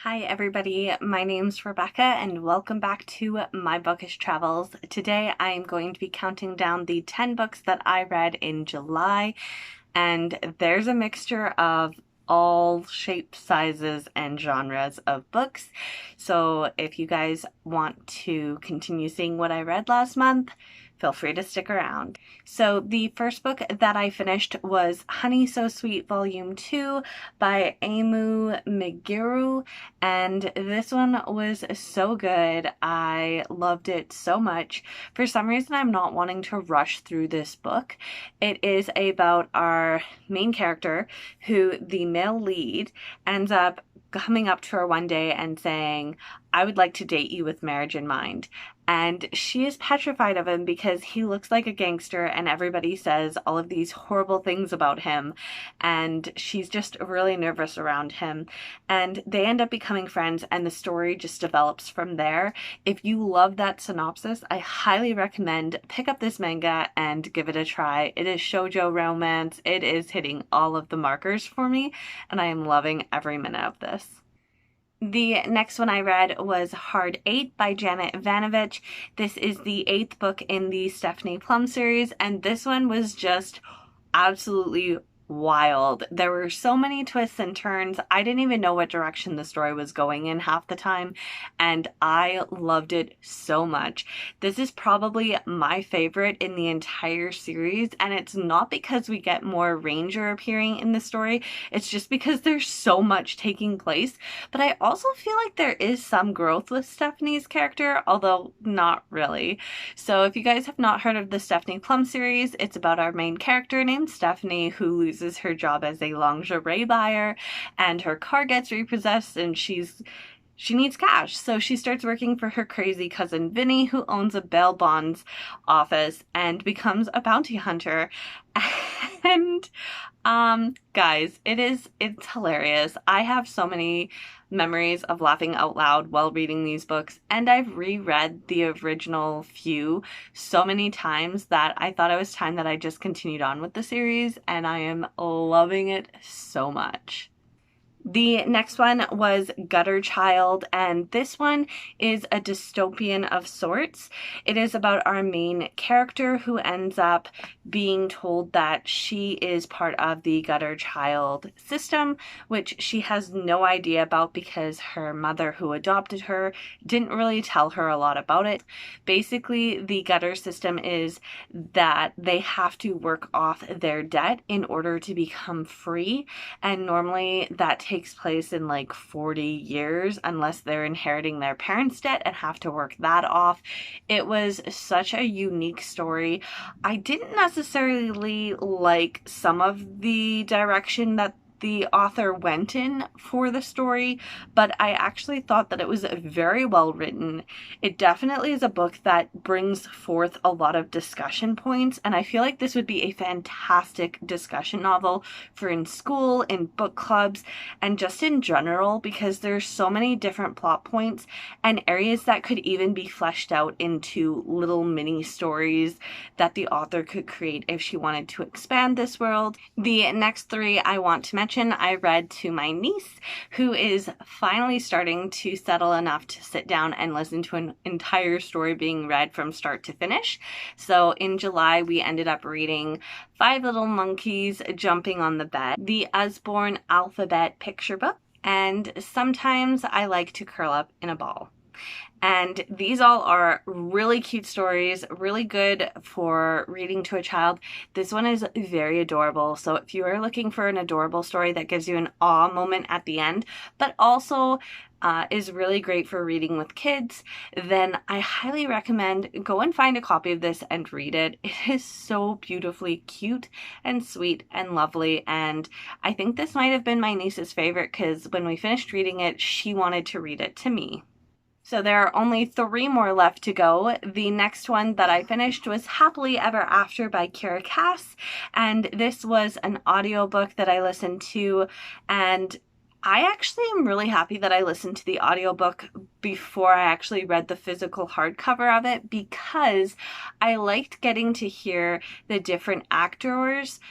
Hi everybody, my name's Rebecca and welcome back to my bookish travels. Today I am going to be counting down the 10 books that I read in July, and there's a mixture of all shapes, sizes, and genres of books. So if you guys want to continue seeing what I read last month, feel free to stick around. So the first book that I finished was Honey So Sweet Volume 2 by Amu Migiru, and this one was so good. I loved it so much. For some reason, I'm not wanting to rush through this book. It is about our main character, who the male lead ends up coming up to her one day and saying, "I would like to date you with marriage in mind." And she is petrified of him because he looks like a gangster and everybody says all of these horrible things about him. And she's just really nervous around him. And they end up becoming friends and the story just develops from there. If you love that synopsis, I highly recommend pick up this manga and give it a try. It is shoujo romance. It is hitting all of the markers for me and I am loving every minute of this. The next one I read was HardEight by Janet Vanovich. This is the 8th book in the Stephanie Plum series, and this one was just absolutely wild. There were so many twists and turns. I didn't even know what direction the story was going in half the time, and I loved it so much. This is probably my favorite in the entire series, and it's not because we get more Ranger appearing in the story, it's just because there's so much taking place. But I also feel like there is some growth with Stephanie's character, although not really. So if you guys have not heard of the Stephanie Plum series, it's about our main character named Stephanie who loses her job as a lingerie buyer and her car gets repossessed and she needs cash. So she starts working for her crazy cousin Vinny, who owns a bail bonds office, and becomes a bounty hunter. And guys, it's hilarious. I have so many memories of laughing out loud while reading these books, and I've reread the original few so many times that I thought it was time that I just continued on with the series, and I am loving it so much. The next one was Gutter Child, and this one is a dystopian of sorts. It is about our main character who ends up being told that she is part of the Gutter Child system, which she has no idea about because her mother who adopted her didn't really tell her a lot about it. Basically, the gutter system is that they have to work off their debt in order to become free, and normally that takes place in like 40 years unless they're inheriting their parents' debt and have to work that off. It was such a unique story. I didn't necessarily like some of the direction that the author went in for the story, but I actually thought that it was very well written. It definitely is a book that brings forth a lot of discussion points, and I feel like this would be a fantastic discussion novel for in school, in book clubs, and just in general, because there's so many different plot points and areas that could even be fleshed out into little mini stories that the author could create if she wanted to expand this world. The next three I want to mention I read to my niece, who is finally starting to settle enough to sit down and listen to an entire story being read from start to finish. So in July, we ended up reading Five Little Monkeys Jumping on the Bed, the Usborne Alphabet picture book, and Sometimes I Like to Curl Up in a Ball. And these all are really cute stories, really good for reading to a child. This one is very adorable. So if you are looking for an adorable story that gives you an awe moment at the end, but also is really great for reading with kids, then I highly recommend go and find a copy of this and read it. It is so beautifully cute and sweet and lovely, and I think this might have been my niece's favorite because when we finished reading it, she wanted to read it to me. So there are only 3 more left to go. The next one that I finished was Happily Ever After by Kira Cass, and this was an audiobook that I listened to, and I actually am really happy that I listened to the audiobook before I actually read the physical hardcover of it, because I liked getting to hear the different actors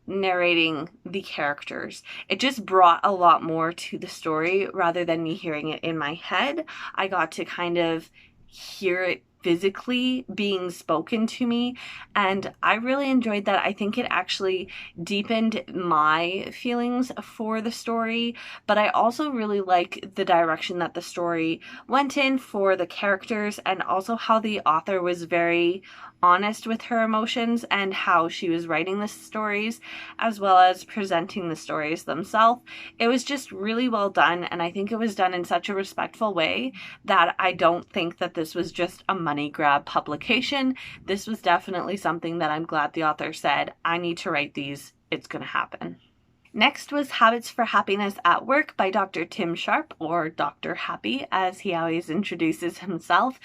narrating the characters. It just brought a lot more to the story rather than me hearing it in my head. I got to kind of hear it physically being spoken to me, and I really enjoyed that. I think it actually deepened my feelings for the story, but I also really like the direction that the story went in for the characters, and also how the author was very honest with her emotions and how she was writing the stories as well as presenting the stories themselves. It was just really well done, and I think it was done in such a respectful way that I don't think that this was just a money grab publication. This was definitely something that I'm glad the author said, I need to write these, it's gonna happen. Next was Habits for Happiness at Work by Dr. Tim Sharp, or Dr. Happy as he always introduces himself.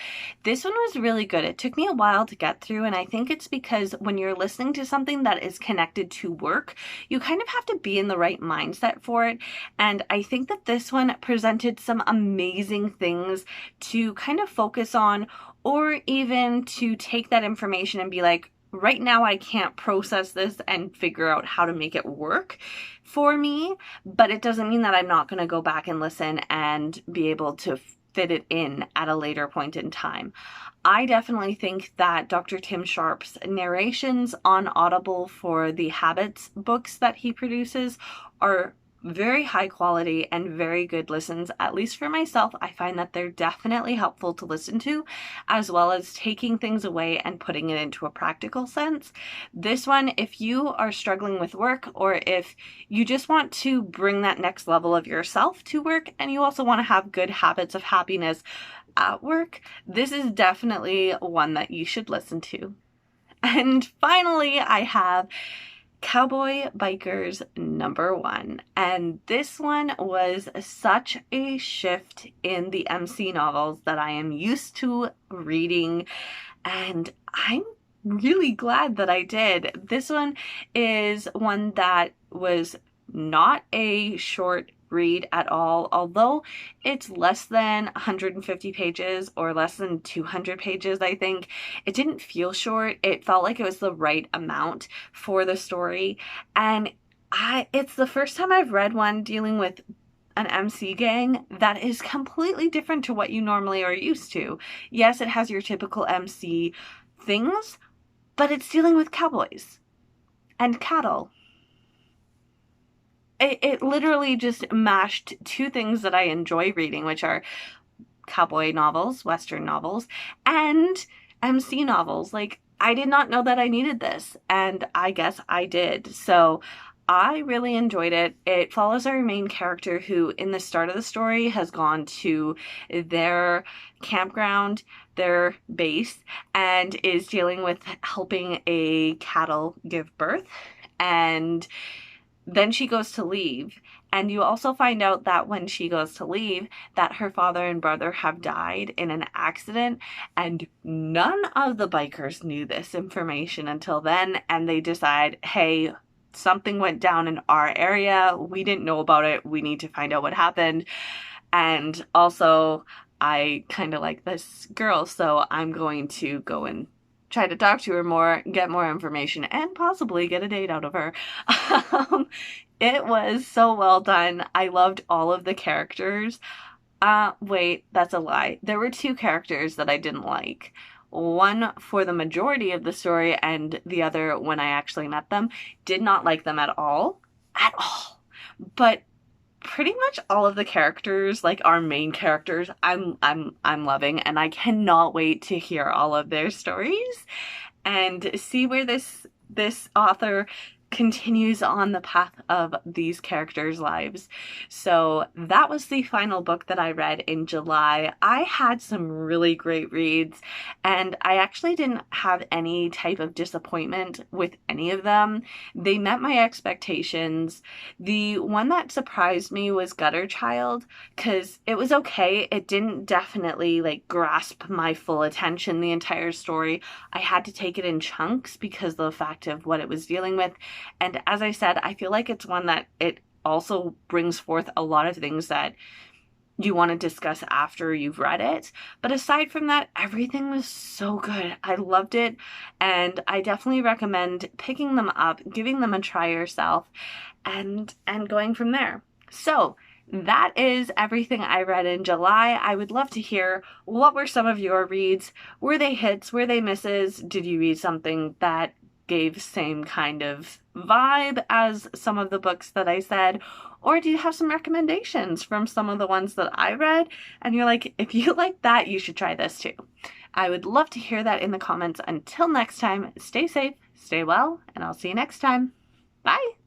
This one was really good. It took me a while to get through, and I think it's because when you're listening to something that is connected to work, you kind of have to be in the right mindset for it. And I think that this one presented some amazing things to kind of focus on, or even to take that information and be like, right now I can't process this and figure out how to make it work for me, but it doesn't mean that I'm not going to go back and listen and be able to fit it in at a later point in time. I definitely think that Dr. Tim Sharp's narrations on Audible for the Habits books that he produces are very high quality and very good listens. At least for myself, I find that they're definitely helpful to listen to, as well as taking things away and putting it into a practical sense. This one, if you are struggling with work, or if you just want to bring that next level of yourself to work, and you also want to have good habits of happiness at work, this is definitely one that you should listen to. And finally, I have Cowboy Bikers #1, and this one was such a shift in the MC novels that I am used to reading, and I'm really glad that I did. This one is one that was not a short read at all, although it's less than 150 pages or less than 200 pages. I think it didn't feel short. It felt like it was the right amount for the story, and it's the first time I've read one dealing with an MC gang that is completely different to what you normally are used to. Yes, it has your typical MC things, but it's dealing with cowboys and cattle. It literally just mashed two things that I enjoy reading, which are cowboy novels, Western novels, and MC novels. Like, I did not know that I needed this, and I guess I did. So I really enjoyed it. It follows our main character who, in the start of the story, has gone to their campground, their base, and is dealing with helping a cattle give birth. And then she goes to leave, and you also find out that when she goes to leave, that her father and brother have died in an accident, and none of the bikers knew this information until then, and they decide, hey, something went down in our area, we didn't know about it, we need to find out what happened. And also, I kind of like this girl, so I'm going to go and try to talk to her more, get more information, and possibly get a date out of her. It was so well done. I loved all of the characters. Wait, that's a lie. There were two characters that I didn't like. One for the majority of the story, and the other when I actually met them. Did not like them at all. At all. But pretty much all of the characters, like our main characters, I'm loving, and I cannot wait to hear all of their stories and see where this author continues on the path of these characters' lives. So that was the final book that I read in July. I had some really great reads, and I actually didn't have any type of disappointment with any of them. They met my expectations. The one that surprised me was Gutter Child, because it was okay. It didn't definitely like grasp my full attention the entire story. I had to take it in chunks because of the fact of what it was dealing with. And as I said, I feel like it's one that it also brings forth a lot of things that you want to discuss after you've read it. But aside from that, everything was so good. I loved it, and I definitely recommend picking them up, giving them a try yourself, and going from there. So that is everything I read in July. I would love to hear, what were some of your reads? Were they hits? Were they misses? Did you read something that gave same kind of vibe as some of the books that I said? Or do you have some recommendations from some of the ones that I read and you're like, if you like that, you should try this too? I would love to hear that in the comments. Until next time, stay safe, stay well, and I'll see you next time. Bye!